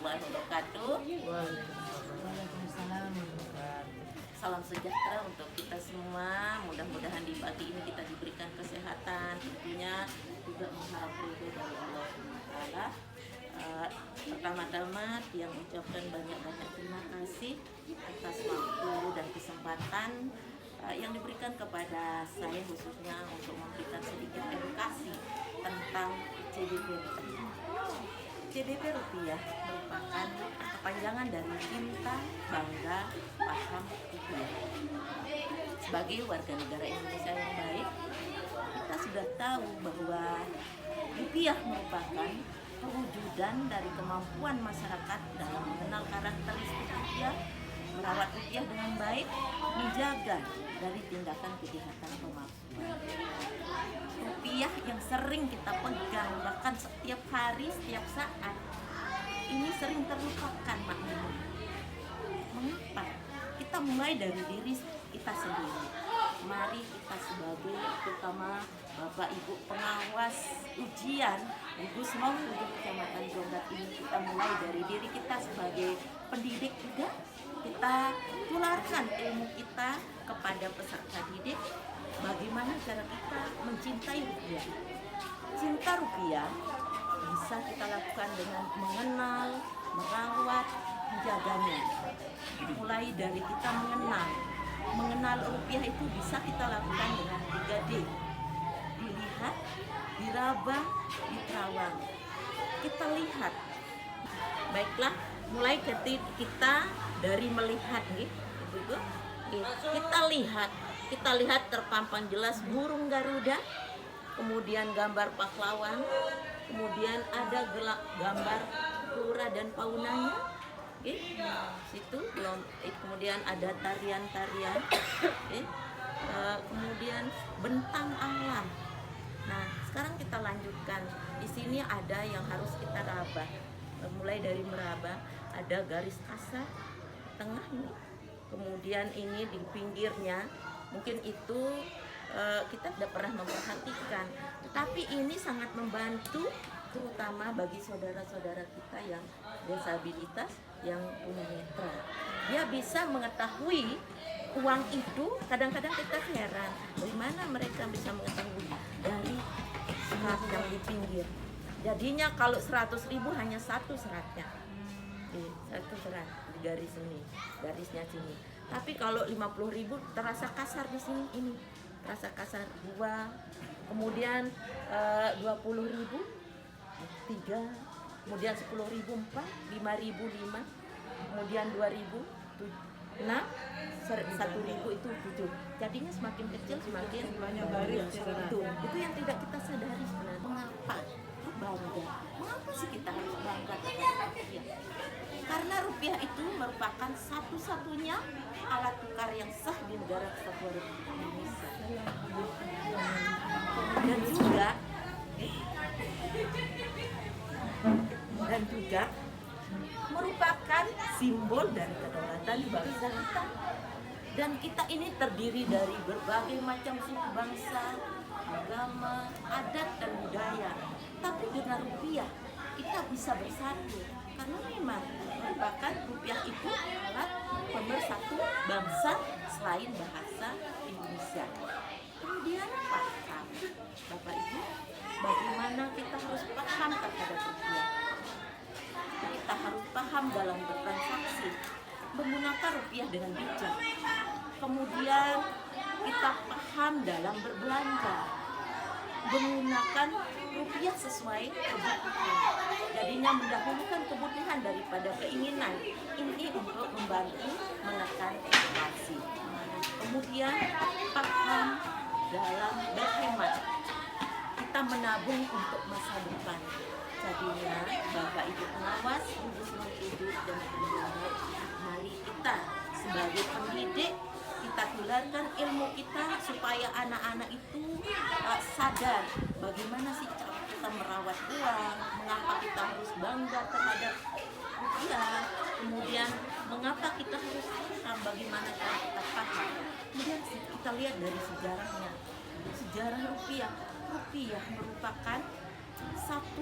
warahmatullahi wabarakatuh. Waalaikumsalam warahmatullahi. Salam sejahtera untuk kita semua. Mudah-mudahan di pagi ini kita diberikan kesehatan, tentunya juga mengharap ridho dari Allah SWT. Pertama-tama yang mengucapkan banyak-banyak terima kasih atas waktu dan kesempatan yang diberikan kepada saya, khususnya untuk memberikan sedikit edukasi tentang CBP rupiah. CBP rupiah merupakan kepanjangan dari cinta, bangga, paham, rupiah. Sebagai warga negara Indonesia yang baik, kita sudah tahu bahwa rupiah merupakan perwujudan dari kemampuan masyarakat dalam mengenal karakteristik rupiah, merawat rupiah dengan baik, menjaga dari tindakan kejahatan pemalsuan. Rupiah yang sering kita pegang bahkan setiap hari, setiap saat, ini sering terlupakan maknanya. Mengapa? Kita mulai dari diri kita sendiri. Mari kita sebagai terutama Bapak Ibu pengawas ujian gugus mau 7 Kecamatan Jonggat ini, kita mulai dari diri kita sebagai pendidik juga. Kita tularkan ilmu kita kepada peserta didik. Bagaimana cara kita mencintai rupiah? Cinta rupiah bisa kita lakukan dengan mengenal, merawat, menjaganya. Mulai dari kita mengenal rupiah itu bisa kita lakukan dengan 3D. Dilihat, diraba, diterawang. Kita lihat. Baiklah, mulai kita dari melihat nih, Ibu. Kita lihat terpampang jelas burung Garuda, kemudian gambar pahlawan, kemudian ada gambar flora dan faunanya. Situ kemudian ada tarian-tarian, kemudian bentang alam. Nah, sekarang kita lanjutkan. Di sini ada yang harus kita raba. Mulai dari meraba, ada garis kasar tengah ini. Kemudian ini di pinggirnya, mungkin itu kita tidak pernah memperhatikan. Tetapi ini sangat membantu terutama bagi saudara-saudara kita yang disabilitas, yang punya netra. Dia bisa mengetahui uang itu. Kadang-kadang kita heran, dari mana mereka bisa mengetahui? Dari serat yang di pinggir. Jadinya kalau 100.000 hanya satu seratnya, satu serat di garis ini, garisnya sini. Tapi kalau 50.000 terasa kasar di sini, ini terasa kasar 2. Kemudian 20.000 3, kemudian 10.000 4, 5.000 5, kemudian 2.000 6, 1.000 itu 7. Jadinya semakin kecil semakin banyak garis. Itu yang tidak kita sadari sebenarnya. Mengapa bangga? Mengapa sih kita harus bangga terhadap rupiah? Karena rupiah itu merupakan satu-satunya alat tukar yang sah di negara kesatuan Republik Indonesia. Dan juga merupakan simbol dari kedaulatan bangsa kita. Dan kita ini terdiri dari berbagai macam suku bangsa, agama, adat, dan budaya. Tapi dengan rupiah kita bisa bersatu, karena memang merupakan rupiah itu alat pemersatu bangsa selain bahasa Indonesia. Kemudian paham, Bapak Ibu, bagaimana kita harus paham terhadap rupiah. Kita harus paham dalam bertransaksi, menggunakan rupiah dengan bijak. Kemudian kita paham dalam berbelanja, menggunakan rupiah sesuai kebutuhan. Jadinya mendahulukan kebutuhan daripada keinginan. Ini untuk membantu menekan inflasi. Kemudian paham dalam berhemat. Kita menabung untuk masa depan. Jadinya Bapak Ibu pengawas, gugus hidup dan pendidik, mari kita sebagai pendidik kita tularkan ilmu kita supaya anak-anak itu sadar bagaimana sih cara kita merawat uang, mengapa kita harus bangga terhadap rupiah, kemudian mengapa kita harus paham bagaimana cara kita paham. Kemudian kita lihat dari sejarahnya, sejarah rupiah merupakan satu